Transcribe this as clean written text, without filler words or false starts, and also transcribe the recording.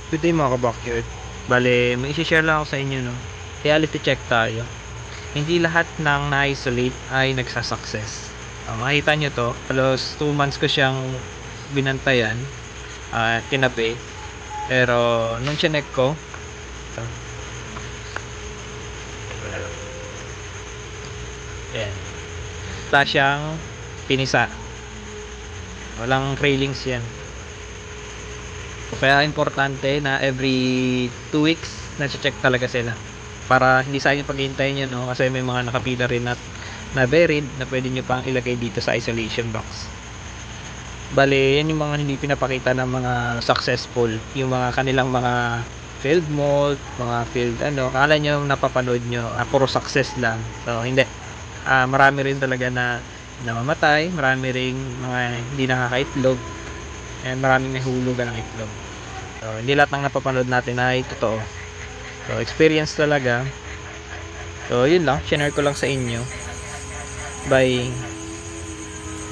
Good day mga ka-backyard. Bale, may isi-share lang ako sa inyo, no? Reality check tayo. Hindi lahat ng na-isolate ay nagsasucess. Makita nyo to, halos 2 months ko siyang binantayan, tinabi. Pero, nung chinek ko, ito, yan. Wala siyang pinisa. Walang railings yan. Kaya importante na every 2 weeks na-check talaga sila para hindi sayang paghihintay nyo, no? Kasi may mga nakapila rin na buried na pwede nyo pang ilagay dito sa isolation box. Bale, yan yung mga hindi pinapakita ng mga successful, yung mga kanilang mga failed mold, mga failed akala nyo napapanood nyo, puro success lang. So hindi, marami rin talaga na namamatay, marami rin mga hindi nakakaitlog, and maraming nahulugan ng itlog. So, hindi lahat ng napapanood natin ay totoo. So, experience talaga. So, yun lang. Share ko lang sa inyo. Bye.